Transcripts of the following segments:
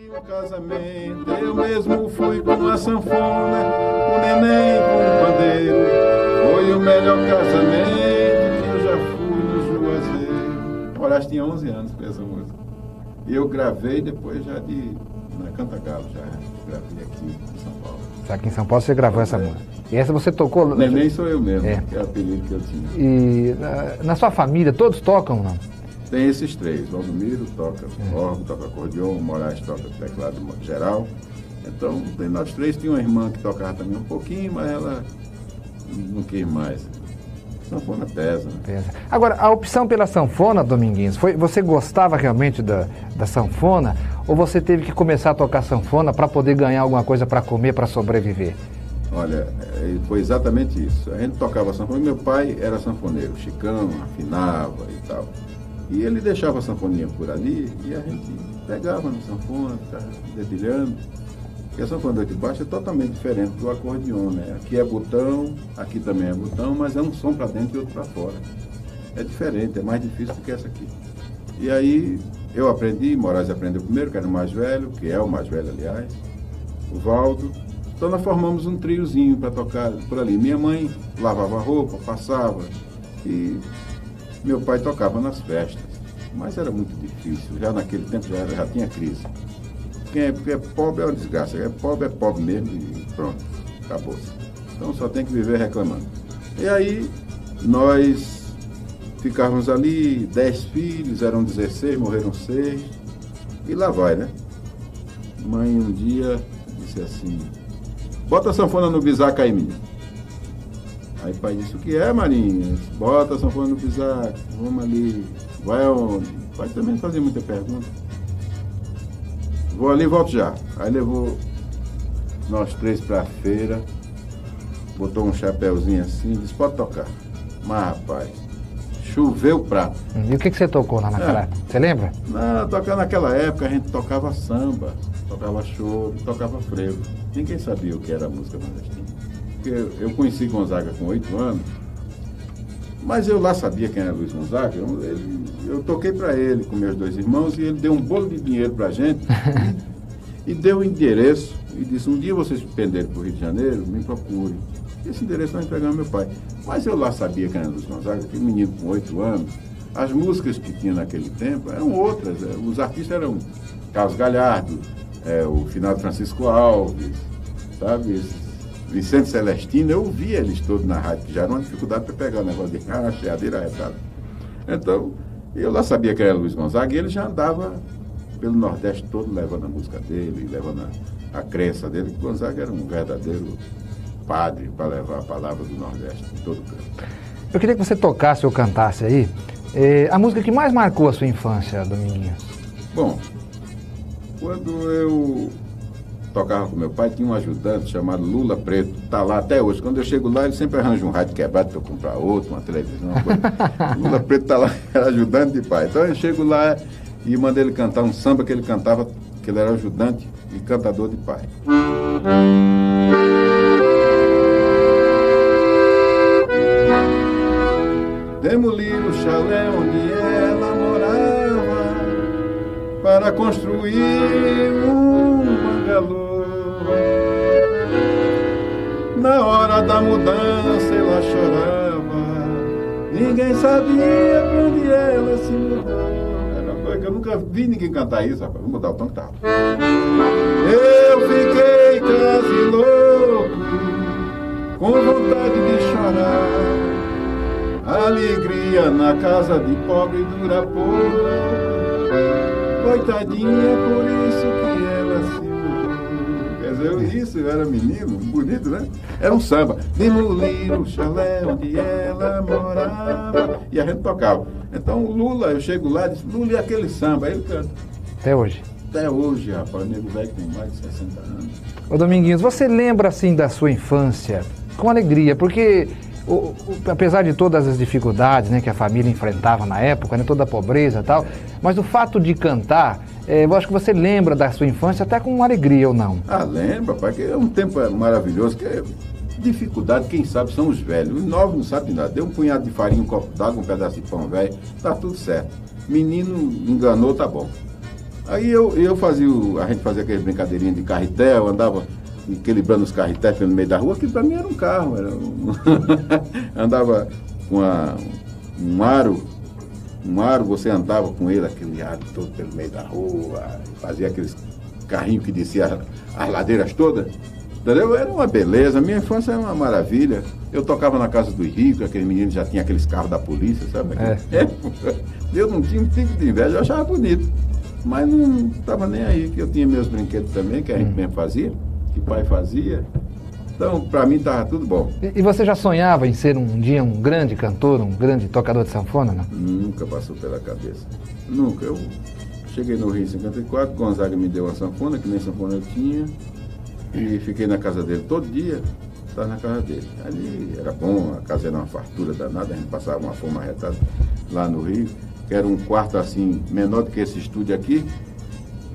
Um casamento, eu mesmo fui com a sanfona, o neném com o pandeiro. Foi o melhor casamento que eu já fui no Juazeiro. Moraes tinha 11 anos com essa música. E eu gravei depois já na Cantagalo, já gravei aqui em São Paulo. Aqui em São Paulo você gravou essa música. E essa você tocou... Neném sou eu mesmo, que é o apelido que eu tinha. E na sua família, todos tocam, não? Tem esses três. Valdomiro toca órgão, toca acordeon, o Moraes toca teclado geral. Então, nós três. Tinha uma irmã que tocava também um pouquinho, mas ela não quis mais. Sanfona pesa, né? Pesa. Agora, a opção pela sanfona, Dominguinhos, você gostava realmente da sanfona? Ou você teve que começar a tocar sanfona para poder ganhar alguma coisa para comer, para sobreviver? Olha, foi exatamente isso. A gente tocava sanfona. Meu pai era sanfoneiro, Chicão, afinava e tal. E ele deixava a sanfoninha por ali e a gente pegava na sanfona, ficava dedilhando. Porque a sanfona de baixo é totalmente diferente do acordeon, né? Aqui é botão, aqui também é botão, mas é um som para dentro e outro para fora. É diferente, é mais difícil do que essa aqui. E aí eu aprendi, Moraes aprendeu primeiro, que era o mais velho, que é o mais velho, aliás, o Valdo. Então nós formamos um triozinho para tocar por ali. Minha mãe lavava roupa, passava e... Meu pai tocava nas festas, mas era muito difícil. Já naquele tempo já tinha crise. Porque é pobre é uma desgraça. É pobre mesmo e pronto, acabou-se. Então só tem que viver reclamando. E aí nós ficávamos ali, 10 filhos, eram 16, morreram 6. E lá vai, né? Mãe um dia disse assim, bota a sanfona no bisaca aí, menino. Aí o pai disse, o que é, Marinha? Bota a sanfona no bisaco, vamos ali. Vai aonde? O pai também fazia muita pergunta. Vou ali e volto já. Aí levou nós três pra feira, botou um chapéuzinho assim, disse, pode tocar. Mas, rapaz, choveu o prato. E o que você tocou lá naquela época? Você lembra? Não, naquela época a gente tocava samba, tocava choro, tocava frevo. Ninguém sabia o que era a música nordestina. Porque eu conheci Gonzaga com 8 anos, mas eu lá sabia quem era Luiz Gonzaga. Eu toquei para ele com meus 2 irmãos e ele deu um bolo de dinheiro para a gente e deu o endereço e disse, um dia vocês penderem para o Rio de Janeiro, me procurem. Esse endereço nós entregamos ao meu pai. Mas eu lá sabia quem era Luiz Gonzaga, aquele menino com 8 anos. As músicas que tinha naquele tempo eram outras. Os artistas eram Carlos Galhardo, o finado Francisco Alves, sabe? Vicente Celestino, eu via eles todos na rádio, que já era uma dificuldade para pegar o negócio de cheadeira arretada. Então, eu lá sabia que era Luiz Gonzaga e ele já andava pelo Nordeste todo levando a música dele, levando a crença dele, que Gonzaga era um verdadeiro padre para levar a palavra do Nordeste em todo canto. Eu queria que você tocasse ou cantasse aí a música que mais marcou a sua infância, Dominguinhos. Bom, quando eu tocava com meu pai, tinha um ajudante chamado Lula Preto, tá lá até hoje. Quando eu chego lá, ele sempre arranja um rádio quebrado para eu comprar outro, uma televisão, uma coisa. Lula Preto tá lá, era ajudante de pai. Então eu chego lá e mando ele cantar um samba que ele cantava, que ele era ajudante e cantador de pai. Demolir o chalé onde ela morava para construir um bangalô. Na hora da mudança ela chorava, ninguém sabia pra onde ela se mudou. Era uma coisa que eu nunca vi ninguém cantar isso, rapaz. Vou mudar o tom que tava. Eu fiquei quase louco, com vontade de chorar. Alegria na casa de pobre dura pouco. Coitadinha, por isso que ela se mudou. Quer dizer, isso, eu era menino, bonito, né? Era um samba. Demolir o chalé onde ela morava. E a gente tocava. Então o Lula, eu chego lá e digo, Lula, e aquele samba? Aí ele canta. Até hoje? Até hoje, rapaz. O nego velho tem mais de 60 anos. Ô Dominguinhos, você lembra assim da sua infância com alegria? Porque... apesar de todas as dificuldades, né, que a família enfrentava na época, né, toda a pobreza e tal, mas o fato de cantar, eu acho que você lembra da sua infância até com alegria ou não? Ah, lembra, pai, que é um tempo maravilhoso, que é dificuldade, quem sabe são os velhos. Os novos não sabem nada. Deu um punhado de farinha, um copo d'água, um pedaço de pão velho, tá tudo certo. Menino enganou, tá bom. Aí a gente fazia aquelas brincadeirinhas de carretel, andava equilibrando os carretéis pelo meio da rua, que para mim era um carro. Andava com um aro, você andava com ele, aquele aro todo pelo meio da rua, fazia aqueles carrinhos que descia as ladeiras todas. Entendeu? Era uma beleza, minha infância era uma maravilha. Eu tocava na casa dos ricos, aquele menino já tinha aqueles carros da polícia, sabe? Eu não tinha um tipo de inveja, eu achava bonito. Mas não estava nem aí, que eu tinha meus brinquedos também, que a gente mesmo fazia, que o pai fazia. Então, para mim, estava tudo bom. E você já sonhava em ser um dia um grande cantor, um grande tocador de sanfona, não? Nunca passou pela cabeça. Nunca. Eu cheguei no Rio em 54, Gonzaga me deu uma sanfona, que nem sanfona eu tinha, e fiquei na casa dele todo dia, estava na casa dele. Ali era bom, a casa era uma fartura danada, a gente passava uma fome arretada lá no Rio, que era um quarto assim, menor do que esse estúdio aqui,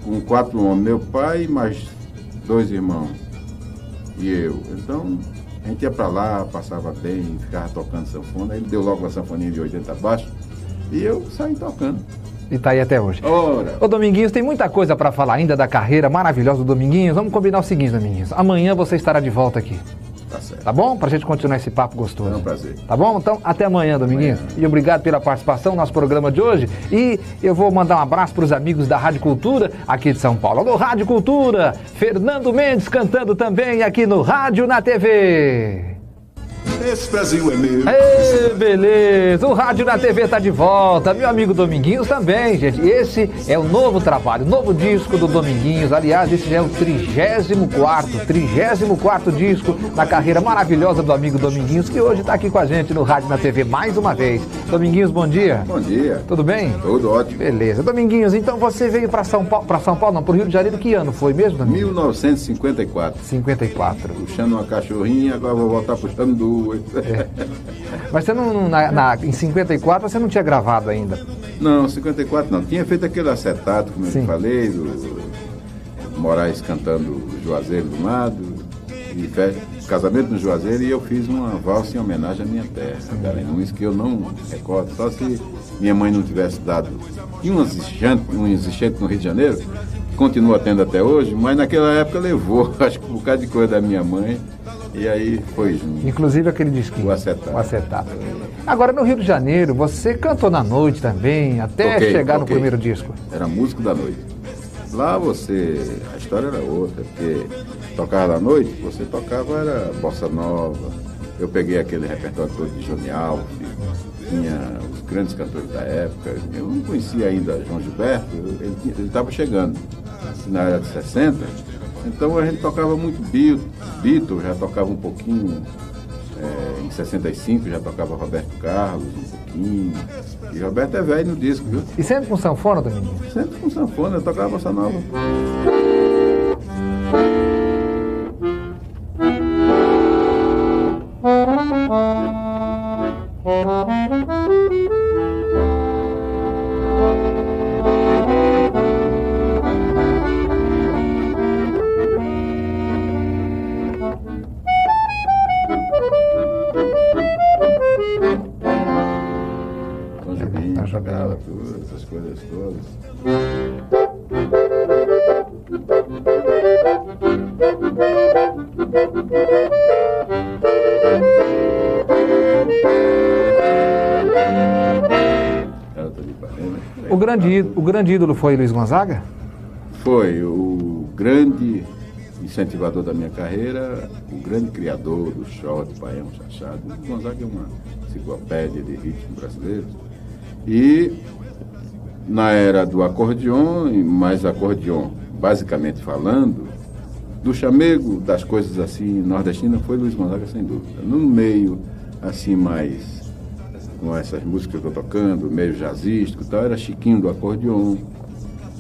com 4 homens, meu pai mais 2 irmãos e eu. Então, a gente ia para lá, passava bem, ficava tocando sanfona. Ele deu logo uma sanfoninha de 80 baixos e eu saí tocando. E tá aí até hoje. Ora. Ô Dominguinhos, tem muita coisa para falar ainda da carreira maravilhosa do Dominguinhos. Vamos combinar o seguinte, Dominguinhos. Amanhã você estará de volta aqui. Tá certo. Tá bom? Pra gente continuar esse papo gostoso. É um prazer. Tá bom? Então, até amanhã, Dominguinhos. E obrigado pela participação no nosso programa de hoje. E eu vou mandar um abraço para os amigos da Rádio Cultura aqui de São Paulo. Alô, Rádio Cultura! Fernando Mendes cantando também aqui no Rádio na TV. Esse Brasil é meu. Ei, beleza! O Rádio na TV tá de volta. Meu amigo Dominguinhos também, gente. Esse é o novo trabalho, o novo disco do Dominguinhos. Aliás, esse já é o 34º disco da carreira maravilhosa do amigo Dominguinhos, que hoje tá aqui com a gente no Rádio na TV mais uma vez. Dominguinhos, bom dia. Bom dia. Tudo bem? Tudo ótimo. Beleza. Dominguinhos, então você veio para São Paulo, não, pro Rio de Janeiro, que ano foi mesmo, Dominguinhos? 1954. 54. Puxando uma cachorrinha, agora vou voltar puxando 2. Mas você não, em 54 você não tinha gravado ainda? Não, 54 não. Tinha feito aquele acetato, como Sim. eu falei, do Moraes cantando Juazeiro do Lado, e casamento no Juazeiro, e eu fiz uma valsa em homenagem à minha terra, Garanhuns, que eu não recordo, só se minha mãe não tivesse dado. Tinha um existente no Rio de Janeiro, continua tendo até hoje, mas naquela época levou, acho que um bocado de coisa da minha mãe. E aí foi junto. Inclusive aquele disquinho. O acetato. Agora no Rio de Janeiro, você cantou na noite também, até chegar no primeiro disco. Era músico da noite. Lá a história era outra, porque tocava da noite, você tocava, era bossa nova. Eu peguei aquele repertório todo de Johnny Alves, tinha os grandes cantores da época. Eu não conhecia ainda João Gilberto, ele estava chegando na era de 60. Então a gente tocava muito Beatles, já tocava um pouquinho, em 65 já tocava Roberto Carlos um pouquinho. E Roberto é velho no disco, viu? E sempre com sanfona, Dominguinho? Sempre com sanfona, eu tocava bossa nova. Jogava tudo, essas coisas todas. O grande ídolo foi Luiz Gonzaga? Foi o grande incentivador da minha carreira, o grande criador do shot, baião, chachado. O Gonzaga é uma enciclopédia de ritmos brasileiros. E na era do acordeon, mais acordeon, basicamente falando, do chamego, das coisas assim nordestinas, foi Luiz Gonzaga, sem dúvida. No meio, assim, mais com essas músicas que eu estou tocando, meio jazzístico e tal, era Chiquinho do acordeon,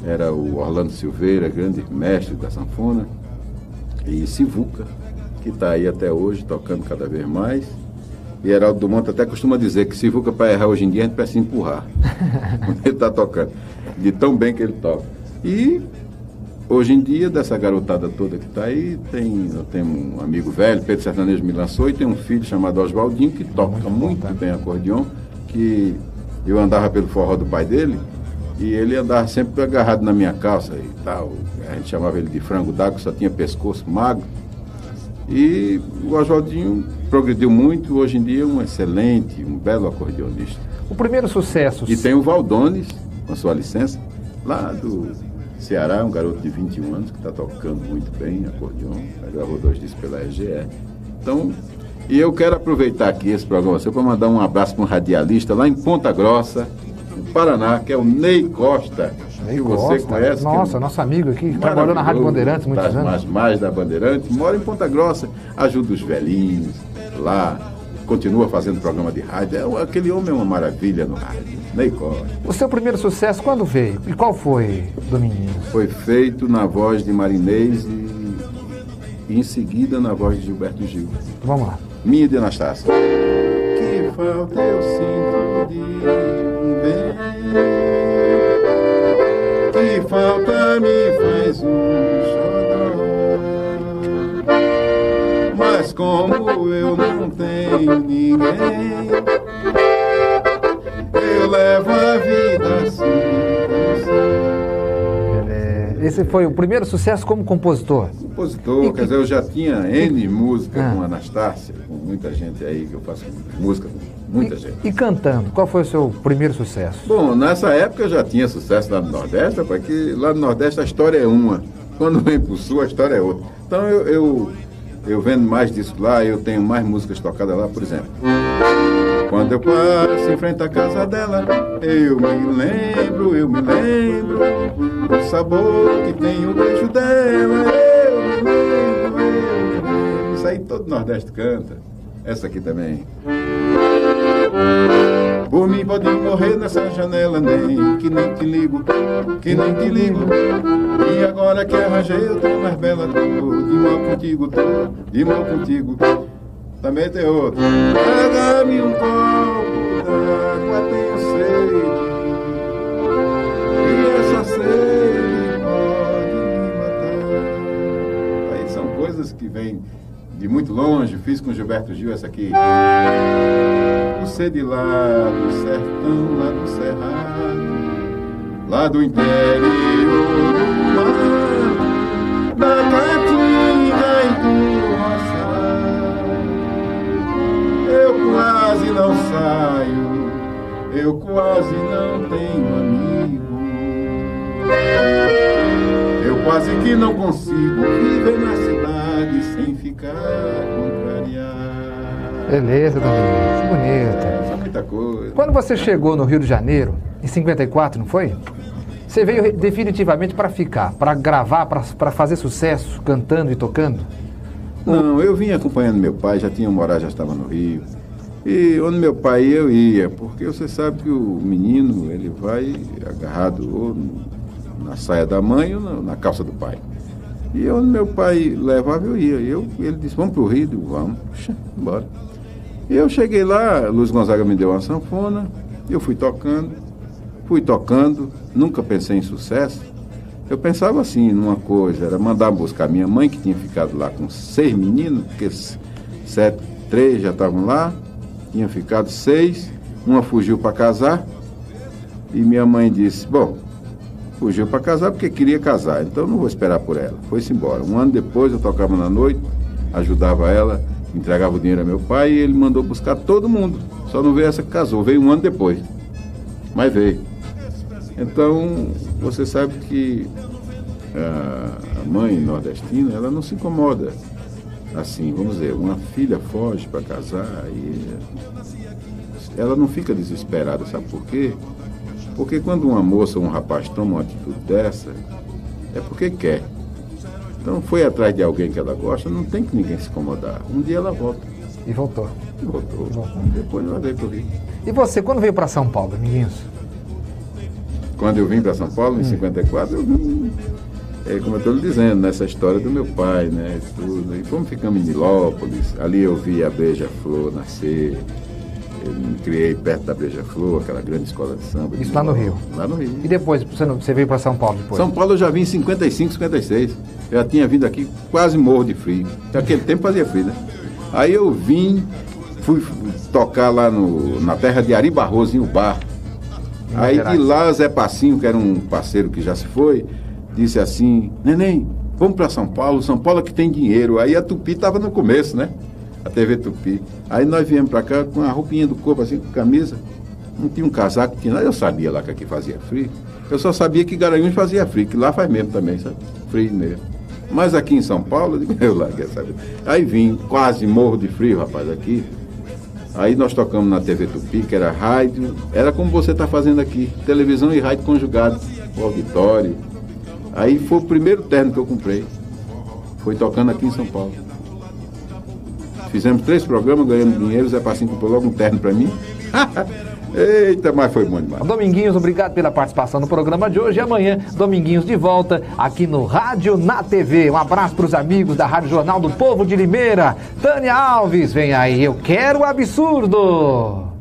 era o Orlando Silveira, grande mestre da sanfona, e Sivuca, que está aí até hoje, tocando cada vez mais. E Heraldo Dumont até costuma dizer que Sivuca, para errar hoje em dia, a gente precisa empurrar. Ele está tocando, de tão bem que ele toca. E hoje em dia, dessa garotada toda que está aí, eu tenho um amigo velho, Pedro Sertanejo me lançou, e tem um filho chamado Oswaldinho, que toca muito bem acordeon, que eu andava pelo forró do pai dele, E ele andava sempre agarrado na minha calça e tal. A gente chamava ele de frango d'água, só tinha pescoço magro. E o Oswaldinho progrediu muito, hoje em dia é um excelente, um belo acordeonista. O primeiro sucesso... E tem o Valdones, com sua licença, lá do Ceará, um garoto de 21 anos que está tocando muito bem acordeon, gravou 2 discos pela RGE. Então, e eu quero aproveitar aqui esse programa para mandar um abraço para um radialista lá em Ponta Grossa, no Paraná, que é o Ney Costa. Ney que você Costa. conhece. Nossa, nosso amigo aqui, trabalhou na Rádio Bandeirantes muitos anos. Mais da Bandeirantes, mora em Ponta Grossa, ajuda os velhinhos lá, continua fazendo programa de rádio. Aquele homem é uma maravilha no rádio, Ney Costa. O seu primeiro sucesso quando veio? E qual foi, do menino? Foi feito na voz de Marinês e em seguida na voz de Gilberto Gil. Vamos lá. Minha de Anastácia. Que falta eu sinto de um bem, que falta me faz xodó, mas como eu não tenho ninguém, eu levo a vida assim. Esse foi o primeiro sucesso como compositor? Compositor, quer dizer, eu já tinha N música com Anastácia, com muita gente aí que eu faço música com muita gente. E cantando, qual foi o seu primeiro sucesso? Bom, nessa época eu já tinha sucesso lá no Nordeste, porque lá no Nordeste a história é uma, quando vem pro Sul a história é outra. Então eu vendo mais disso lá, eu tenho mais músicas tocadas lá, por exemplo. Quando eu passo em frente à casa dela, eu me lembro do sabor que tem o beijo dela. Eu me lembro. Isso aí todo Nordeste canta. Essa aqui também. Por mim pode morrer nessa janela, nem que nem te ligo, que nem te ligo. E agora que arranjei outra mais bela, tô de mal contigo, tô de mal contigo. Também tem outro. Traga-me um copo d'água, tenho sede, e essa sede pode me matar. Aí são coisas que vêm de muito longe. Fiz com Gilberto Gil essa aqui. Você de lá do sertão, lá do cerrado, lá do interior do mar, da caatinga e do roçado, eu quase não saio, eu quase não tenho amigo, eu quase que não consigo viver na cidade sem ficar contrariado. Beleza, Domingos, que bonito. É muita coisa. Quando você chegou no Rio de Janeiro, em 54, não foi? Você veio definitivamente para ficar, para gravar, para fazer sucesso, cantando e tocando? Não, eu vim acompanhando meu pai, já tinha morado, já estava no Rio. E onde meu pai ia, eu ia, porque você sabe que o menino, ele vai agarrado ou na saia da mãe ou na calça do pai. E onde meu pai levava, eu ia. Ele disse, vamos pro Rio? Eu digo, vamos. Puxa, bora. E eu cheguei lá, Luiz Gonzaga me deu uma sanfona, eu fui tocando, nunca pensei em sucesso. Eu pensava assim, numa coisa, era mandar buscar minha mãe, que tinha ficado lá com 6 meninos, porque 3 já estavam lá, tinha ficado 6, uma fugiu para casar, e minha mãe disse, bom, fugiu para casar porque queria casar, então não vou esperar por ela. Foi-se embora. Um ano depois eu tocava na noite, ajudava ela, entregava o dinheiro a meu pai e ele mandou buscar todo mundo. Só não veio essa que casou, veio um ano depois. Mas veio. Então, você sabe que a mãe nordestina, ela não se incomoda. Assim, vamos dizer, uma filha foge para casar e ela não fica desesperada, sabe por quê? Porque quando uma moça ou um rapaz toma uma atitude dessa, é porque quer. Então foi atrás de alguém que ela gosta, não tem que ninguém se incomodar. Um dia ela volta. E voltou. Voltou. Depois ela veio para o Rio. E você, quando veio para São Paulo, amiguinhos? Quando eu vim para São Paulo, em 54, eu vim, como eu estou lhe dizendo, nessa história do meu pai, né? Tudo. E fomos ficando em Nilópolis, ali eu vi a Beija-Flor nascer. Eu me criei perto da Beija-Flor, aquela grande escola de samba. Isso lá no Rio? Lá no Rio. E depois, você veio para São Paulo depois? São Paulo eu já vim em 55, 56. Eu já tinha vindo aqui, quase morro de frio. Naquele tempo fazia frio, né? Aí eu vim, fui tocar lá na terra de Ari Barroso, em Ubar. Aí de lá, Zé Passinho, que era um parceiro que já se foi, disse assim, neném, vamos para São Paulo é que tem dinheiro. Aí a Tupi estava no começo, né? A TV Tupi. Aí nós viemos para cá com a roupinha do corpo, assim, com camisa. Não tinha um casaco, tinha nada. Eu sabia lá que aqui fazia frio. Eu só sabia que Garanhuns fazia frio, que lá faz mesmo também, sabe? Frio mesmo. Mas aqui em São Paulo, eu digo, eu lá, quer saber? Aí vim, quase morro de frio, rapaz, aqui. Aí nós tocamos na TV Tupi, que era rádio. Era como você está fazendo aqui, televisão e rádio conjugado, o auditório. Aí foi o primeiro terno que eu comprei. Foi tocando aqui em São Paulo. Fizemos 3 programas, ganhamos dinheiro. Zé Passinho comprou logo um terno para mim. Eita, mas foi bom demais. Dominguinhos, obrigado pela participação no programa de hoje. E amanhã, Dominguinhos de volta aqui no Rádio na TV. Um abraço para os amigos da Rádio Jornal do Povo de Limeira. Tânia Alves, vem aí, eu quero o absurdo.